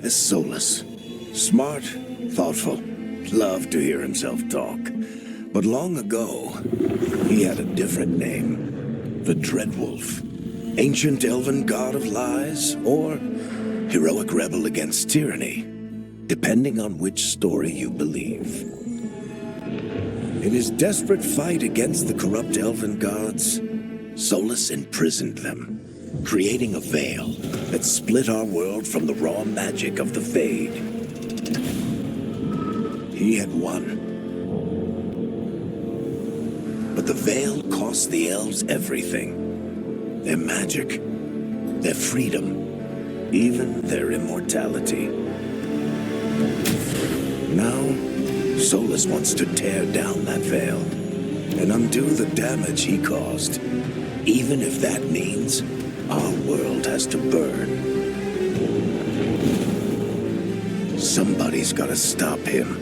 is Solus. Smart, thoughtful, loved to hear himself talk. But long ago, he had a different name. The Dreadwolf. Ancient elven god of lies, or heroic rebel against tyranny, depending on which story you believe. In his desperate fight against the corrupt elven gods, Solus imprisoned them, creating a veil that split our world from the raw magic of the Fade. He had won. But the veil cost the elves everything. Their magic, their freedom, even their immortality. Now, Solus wants to tear down that veil and undo the damage he caused, even if that means our world has to burn. Somebody's gotta stop him,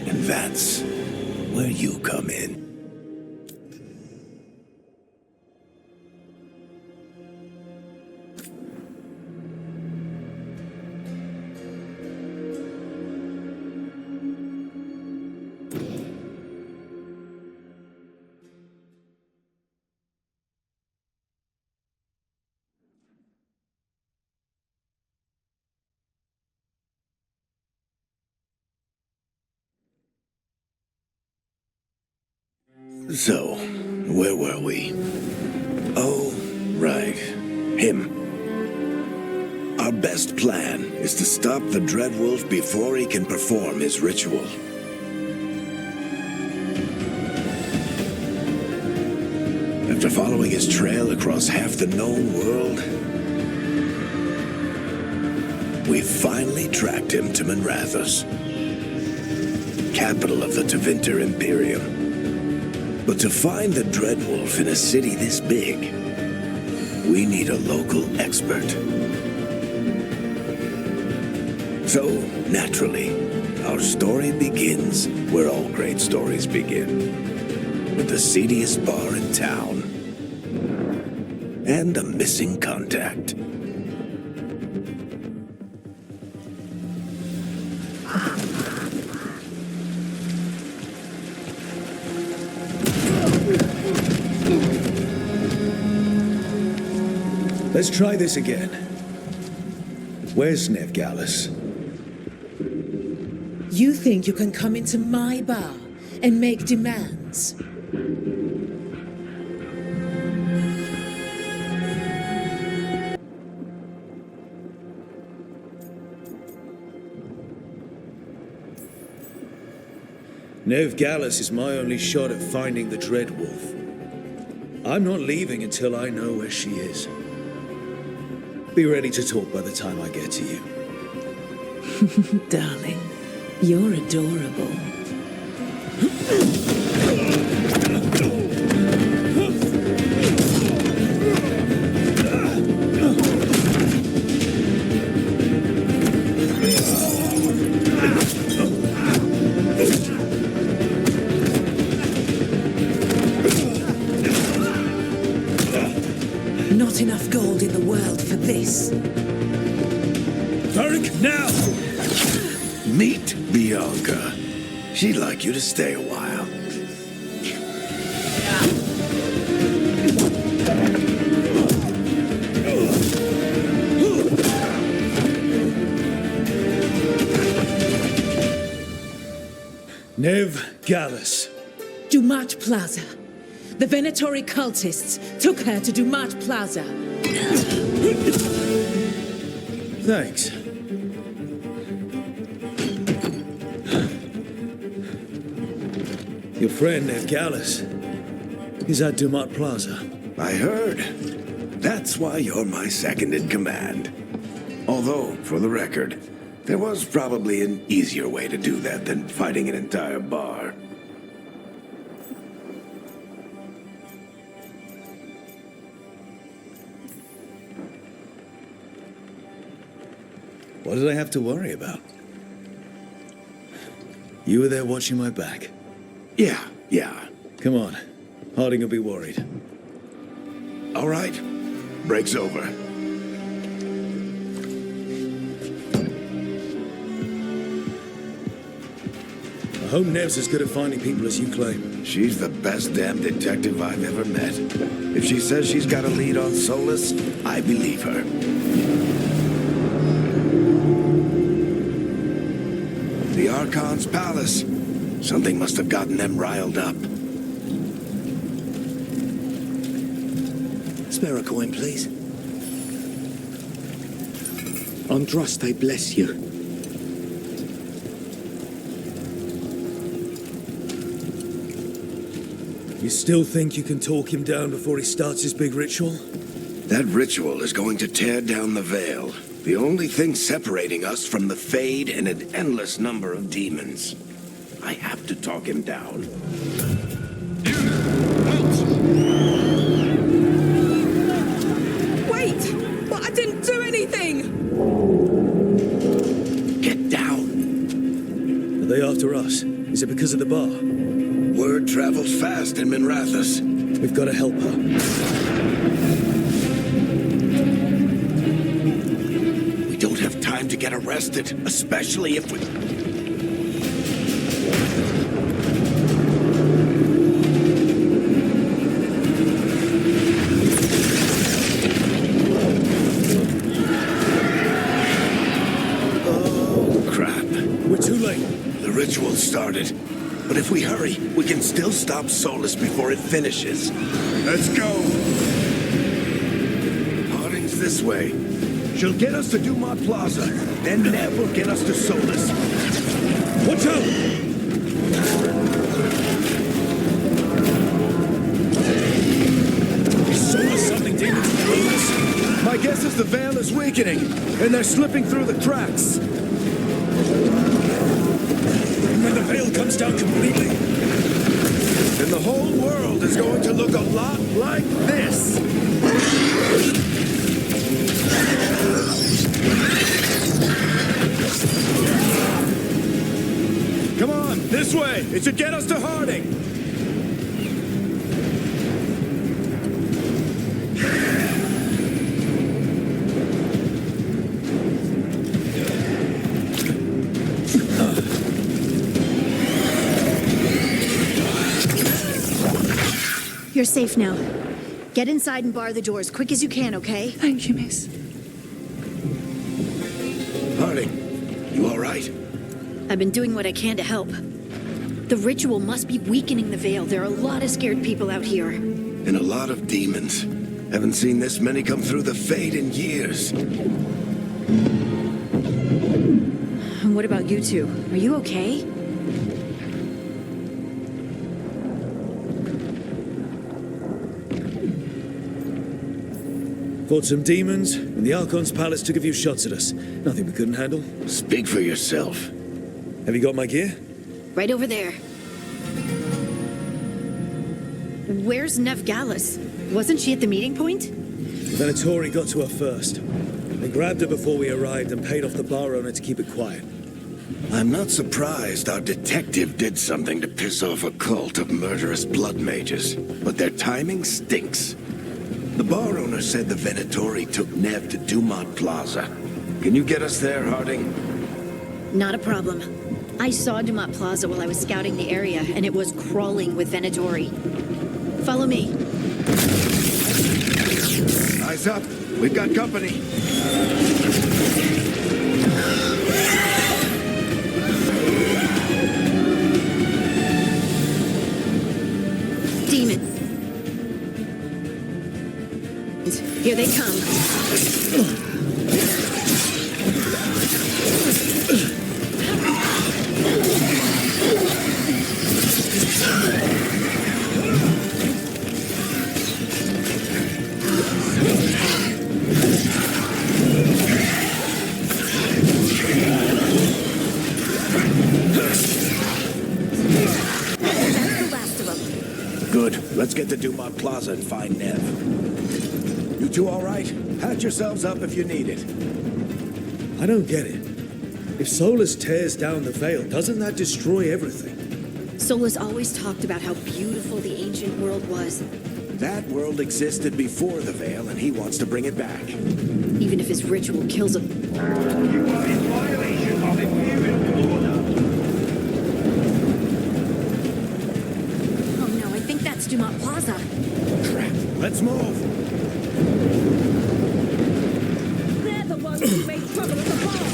and that's where you come in. So, where were we? Oh, right. Him. Our best plan is to stop the Dreadwolf before he can perform his ritual. After following his trail across half the known world, we finally tracked him to Minrathous, capital of the Tevinter Imperium. But to find the Dreadwolf in a city this big, we need a local expert. So, naturally, our story begins where all great stories begin. With the seediest bar in town. And a missing contact. Let's try this again. Where's Nevgalis? You think you can come into my bar and make demands? Nevgalis is my only shot at finding the Dreadwolf. I'm not leaving until I know where she is. Be ready to talk by the time I get to you. Darling, you're adorable. Not enough gold in the world for this. Varric, now! Meet Bianca. She'd like you to stay a while. Nevgalis. Dumat Plaza. The Venatori cultists took her to Dumat Plaza. Thanks. Your friend, Nevgalis, is at Dumat Plaza. I heard. That's why you're my second in command. Although, for the record, there was probably an easier way to do that than fighting an entire bar. What did I have to worry about? You were there watching my back. Yeah. Come on. Harding will be worried. All right. Break's over. hope Nev's as good at finding people as you claim. She's the best damn detective I've ever met. If she says she's got a lead on Solus, I believe her. The Archon's palace. Something must have gotten them riled up. Spare a coin, please. Andraste bless you. You still think you can talk him down before he starts his big ritual? That ritual is going to tear down the Veil. The only thing separating us from the Fade and an endless number of demons. I have to talk him down. Wait! But I didn't do anything! Get down. Are they after us? Is it because of the bar? Word travels fast in Minrathous. We've got to help her. We don't have time to get arrested, especially if we... Oh, crap. We're too late. The ritual started. But if we hurry, we can still stop Solus before it finishes. Let's go! Harding's this way. She'll get us to Dumont Plaza. Then Nev will get us to Solus. Watch out! Is Solus summoning demons below us? My guess is the Veil is weakening, and they're slipping through the cracks. When the veil comes down completely, And the whole world is going to look a lot like this. Come on, this way. It should get us to Harding. You're safe now. Get inside and bar the doors quick as you can, okay? Thank you, miss. Harding, you all right? I've been doing what I can to help. The ritual must be weakening the Veil. There are a lot of scared people out here. And a lot of demons. Haven't seen this many come through the Fade in years. And what about you two? Are you okay? fought some demons, and the Archon's palace took a few shots at us. Nothing we couldn't handle. Speak for yourself. Have you got my gear? Right over there. Where's Nev Gallus? Wasn't she at the meeting point? Venatori got to her first. They grabbed her before we arrived and paid off the bar owner to keep it quiet. I'm not surprised our detective did something to piss off a cult of murderous blood mages, but their timing stinks. The bar owner said the Venatori took Nev to Dumont Plaza. Can you get us there, Harding? Not a problem. I saw Dumont Plaza while I was scouting the area, and it was crawling with Venatori. Follow me. Eyes up. We've got company. Demon. Here they come. Good. Let's get to Dumont Plaza and find Nev. You two all right? Patch yourselves up if you need it. I don't get it. If Solus tears down the Veil, doesn't that destroy everything? Solus always talked about how beautiful the ancient world was, That world existed before the Veil, and he wants to bring it back. even if his ritual kills him. You are in violation of Imperial order. Let's move. They're the ones who made trouble at the farm.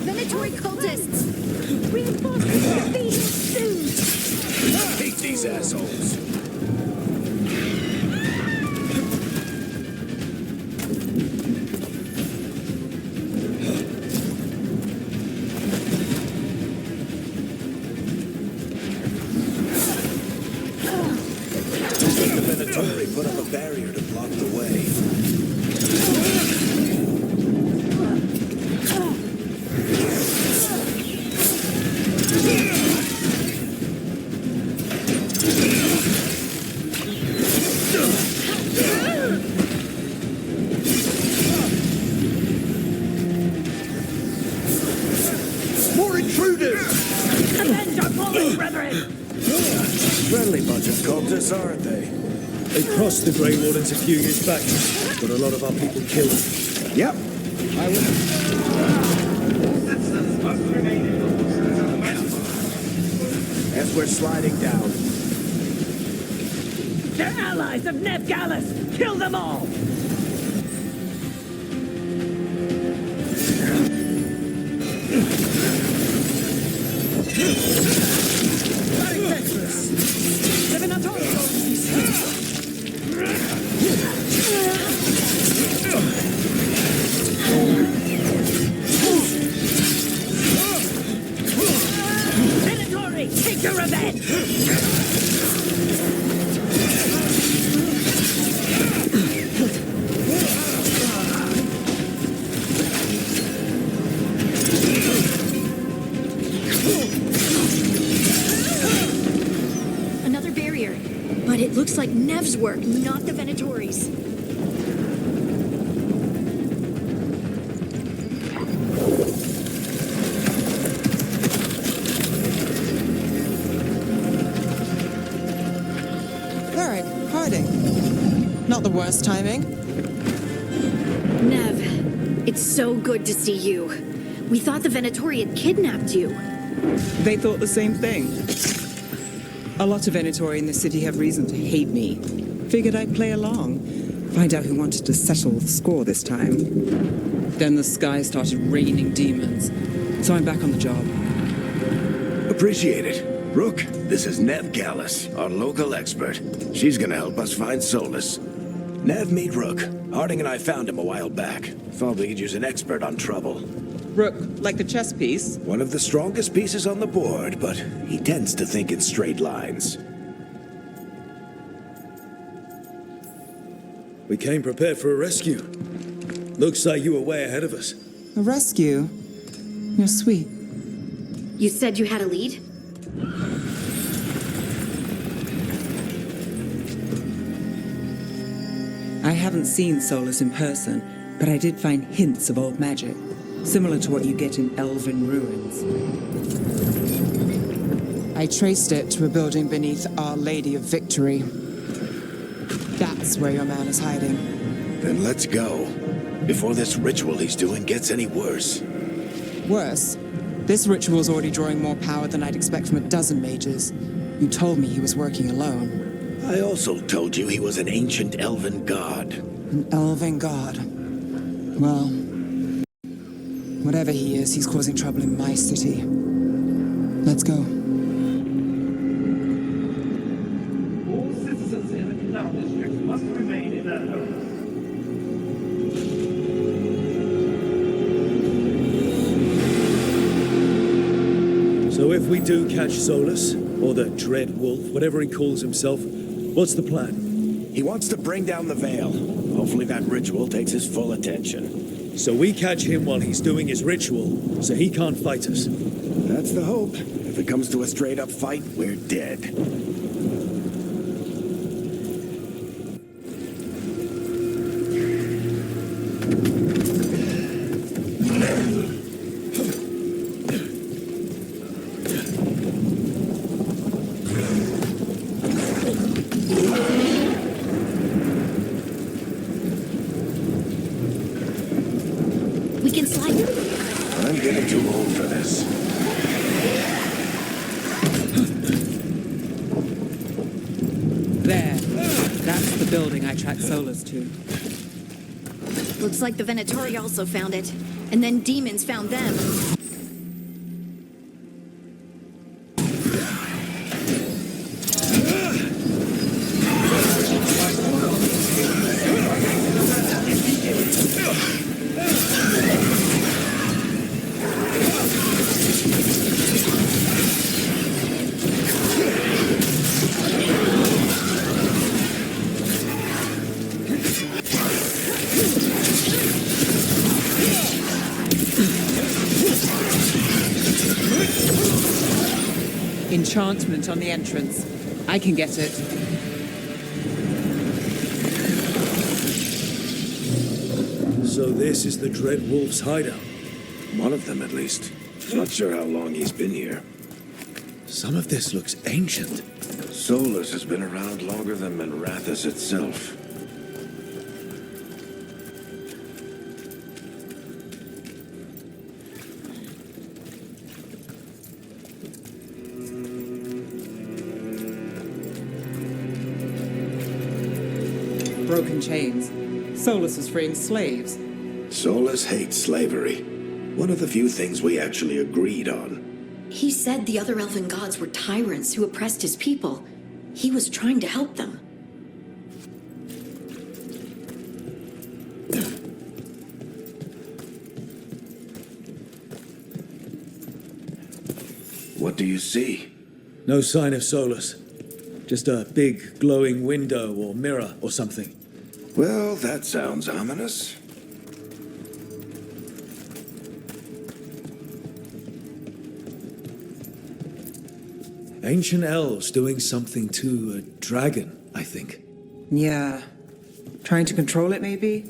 Venatory cultists! Reinforcements will be here soon. Hate these assholes. The Venatori put up a barrier to block the way. More intruders! Avenge our fallen brethren! Friendly bunch of cultists, aren't they? They crossed the Grey Wardens a few years back, but a lot of our people killed. Yep. I will. As we're sliding down. They're allies of Nev Gallus! Kill them all! Very treacherous! The Venatori Venatori, take your revenge! Another barrier. But it looks like Nev's work, not the Venatori's. Varric, hiding. Not the worst timing. Nev, it's so good to see you. We thought the Venatori had kidnapped you. They thought the same thing. A lot of Venatori in the city have reason to hate me. Figured I'd play along. Find out who wanted to settle the score this time. Then the sky started raining demons. So I'm back on the job. Appreciate it. Rook, this is Nev Gallus, our local expert. She's gonna help us find Solus. Nev, meet Rook. Harding and I found him a while back. Thought we could use an expert on trouble. Rook, like the chess piece. One of the strongest pieces on the board, but he tends to think in straight lines. We came prepared for a rescue. Looks like you were way ahead of us. A rescue? You're sweet. You said you had a lead? I haven't seen Solus in person, but I did find hints of old magic. Similar to what you get in elven ruins. I traced it to a building beneath Our Lady of Victory. That's where your man is hiding. Then let's go. Before this ritual he's doing gets any worse. Worse, this ritual's already drawing more power than I'd expect from a dozen mages. You told me he was working alone. I also told you he was an ancient elven god. An elven god. Well, whatever he is, he's causing trouble in my city. Let's go. All citizens in the canal district must remain in their homes. So if we do catch Solus, or the Dread Wolf, whatever he calls himself, what's the plan? He wants to bring down the Veil. Hopefully that ritual takes his full attention. So we catch him while he's doing his ritual, so he can't fight us. That's the hope. If it comes to a straight-up fight, we're dead. We can slide. I'm getting too old for this. building I tracked Solus to. Looks like the Venatori also found it. And then demons found them. Enchantment on the entrance. I can get it. So this is the Dread Wolf's hideout. One of them, at least. Not sure how long he's been here. Some of this looks ancient. Solus has been around longer than Minrathous itself. Broken chains. Solus was freeing slaves. Solus hates slavery. One of the few things we actually agreed on. He said the other elven gods were tyrants who oppressed his people. He was trying to help them. What do you see? No sign of Solus. Just a big glowing window or mirror or something. Well, that sounds ominous. Ancient elves doing something to a dragon, I think. Yeah. Trying to control it, maybe?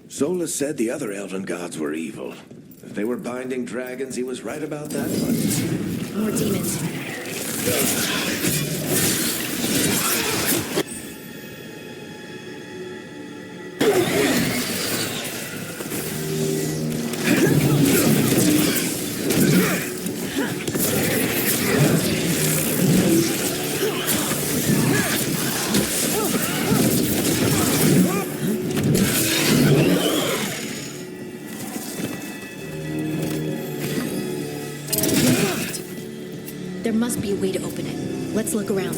Solus said the other elven gods were evil. If they were binding dragons, he was right about that much. More demons. There must be a way to open it. Let's look around.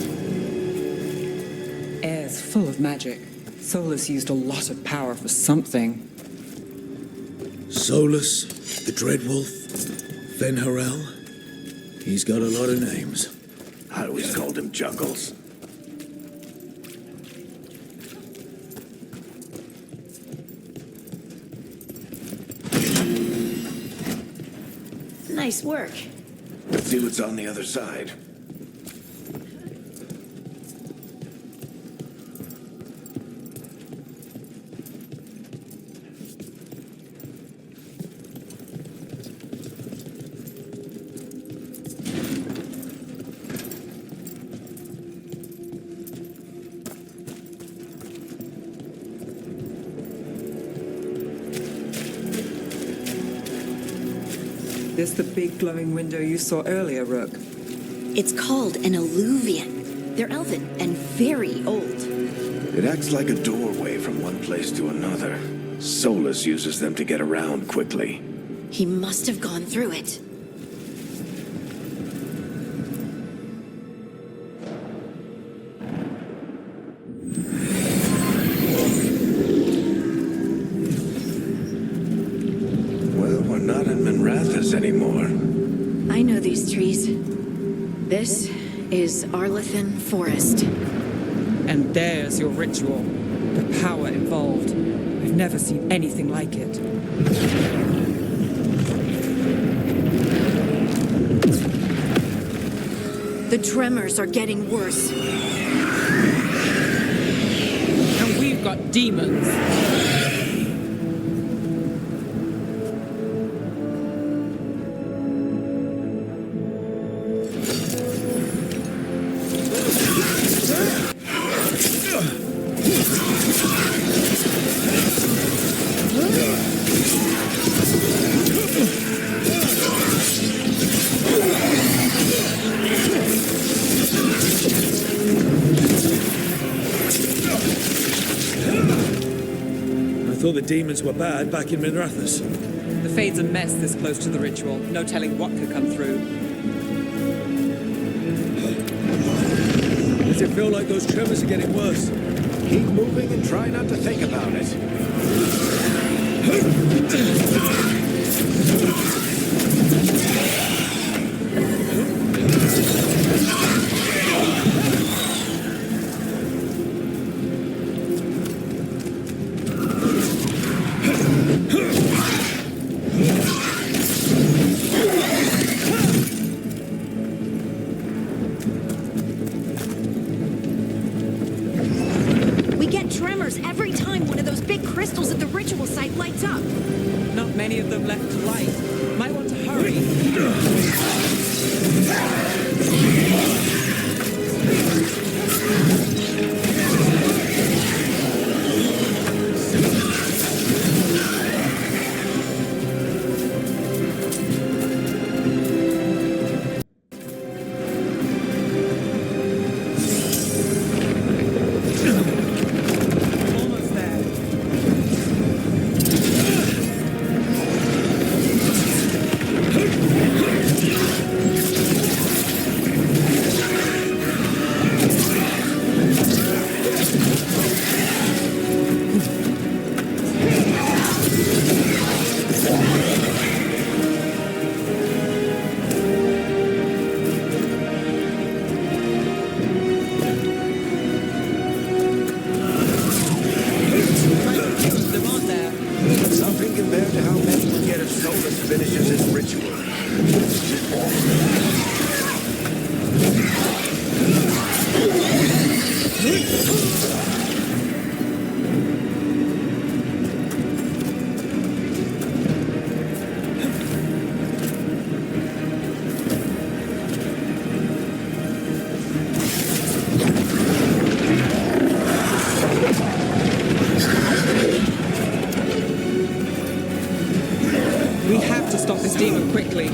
Air's full of magic. Solus used a lot of power for something. Solus, the Dread Wolf, Fenharel. He's got a lot of names. I always called him Juggles. Nice work. Let's see what's on the other side. This the big glowing window you saw earlier, Rook? It's called an alluvian. They're elven and very old. It acts like a doorway from one place to another. Solus uses them to get around quickly. He must have gone through it. Well, we're not in Minrathous anymore. I know these trees. This is Arlethan Forest. And there's your ritual. The power involved. I've never seen anything like it. The tremors are getting worse. And we've got demons. thought the demons were bad back in Minrathous. The Fade's a mess this close to the ritual. No telling what could come through. Does it feel like those tremors are getting worse? Keep moving and try not to think about it. We get tremors every time one of those big crystals at the ritual site lights up. Not many of them left to light. Might want to hurry. Almost there. Them on there. Nothing compared to how many we get if Solus finishes his ritual. We have to stop this demon quickly.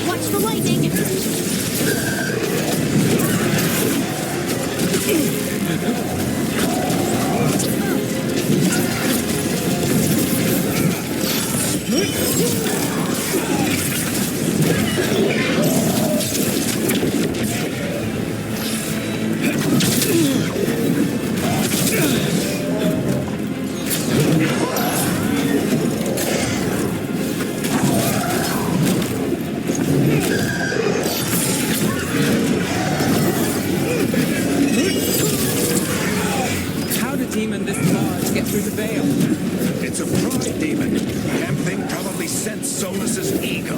Watch the lightning! How did demon this large get through the veil? It's a pride demon. Damn thing probably sensed Solus's ego.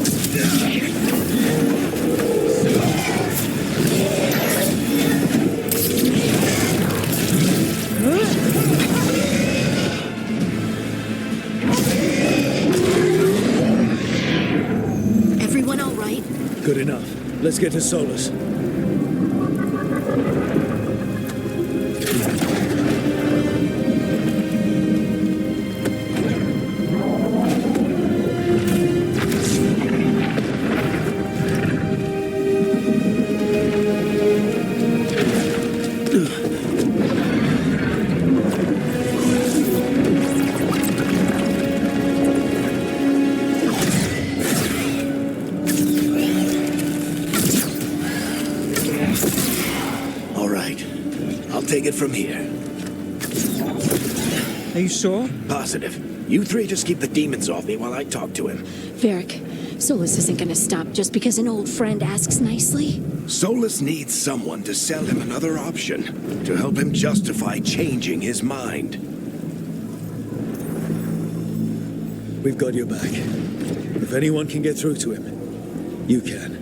Everyone all right? Good enough. Let's get to Solus. All right. I'll take it from here. Are you sure? Positive. You three just keep the demons off me while I talk to him. Varric, Solus isn't gonna stop just because an old friend asks nicely. Solus needs someone to sell him another option, to help him justify changing his mind. We've got your back. If anyone can get through to him, you can.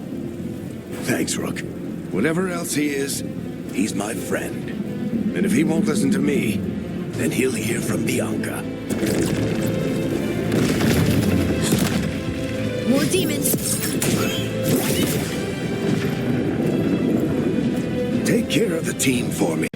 Thanks, Rook. Whatever else he is, he's my friend. And if he won't listen to me, then he'll hear from Bianca. More demons! Take care of the team for me.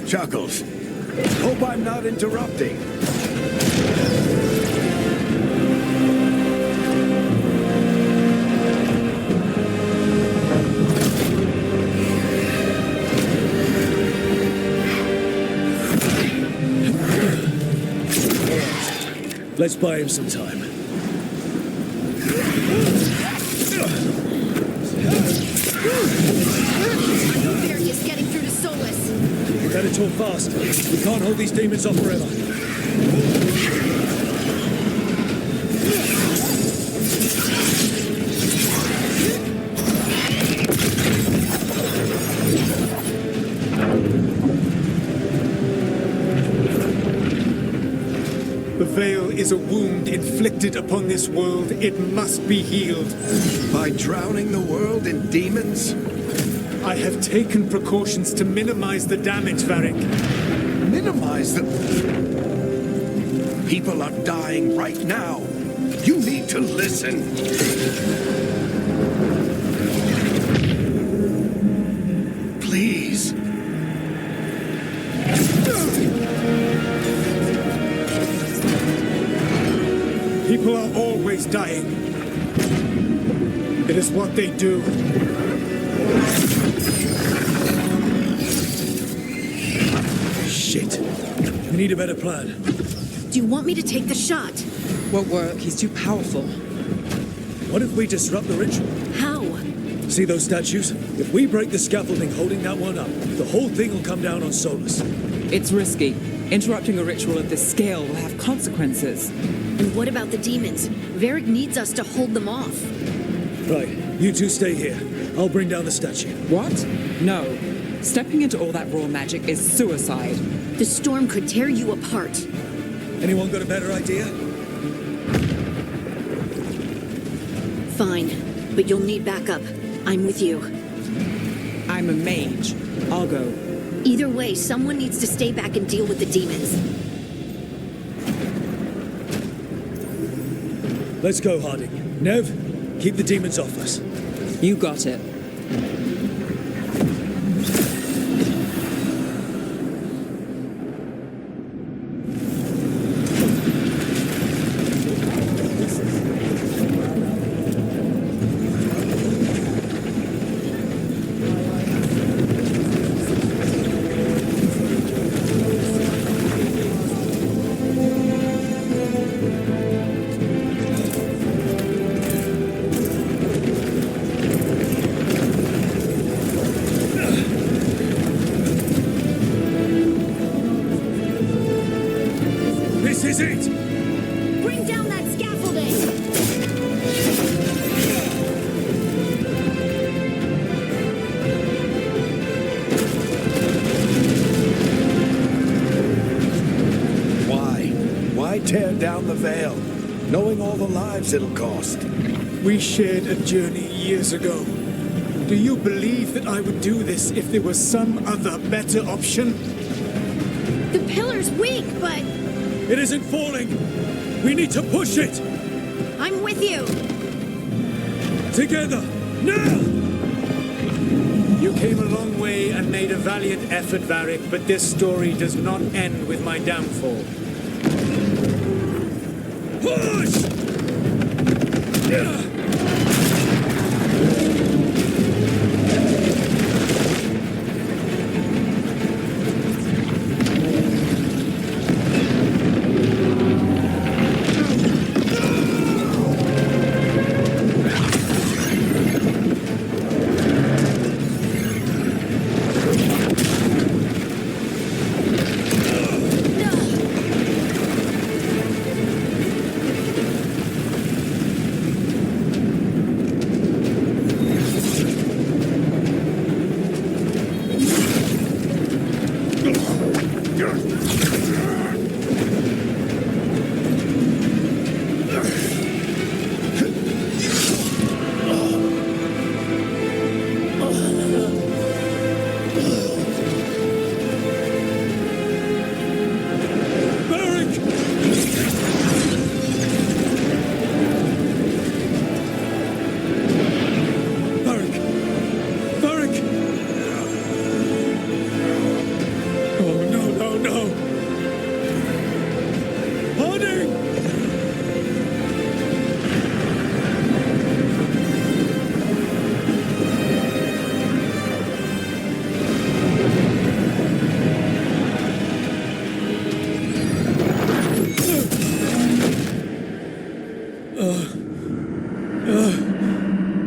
Chuckles. Hope I'm not interrupting. Let's buy him some time. Various getting through to Solus. We better talk fast. We can't hold these demons off forever. The Veil is a wound inflicted upon this world. It must be healed. By drowning the world in demons? I have taken precautions to minimize the damage, Varric. Minimize them. People are dying right now. You need to listen. Please. People are always dying. It is what they do. Shit. We need a better plan. Do you want me to take the shot? Won't work. He's too powerful. What if we disrupt the ritual? How? See those statues? If we break the scaffolding holding that one up, the whole thing will come down on Solus. It's risky. Interrupting a ritual of this scale will have consequences. And what about the demons? Varric needs us to hold them off. Right, you two stay here. I'll bring down the statue. What? No. Stepping into all that raw magic is suicide. The storm could tear you apart. Anyone got a better idea? Fine, but you'll need backup. I'm with you. I'm a mage. I'll go. Either way, someone needs to stay back and deal with the demons. Let's go, Harding. Nev, keep the demons off us. You got it. This is it! Bring down that scaffolding! Why tear down the Veil, knowing all the lives it'll cost? We shared a journey years ago. Do you believe that I would do this if there was some other better option? The pillar's weak, but It isn't falling! We need to push it! I'm with you. Together! Now! You came a long way and made a valiant effort, Varric, but this story does not end with my downfall. Push!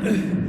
Ugh.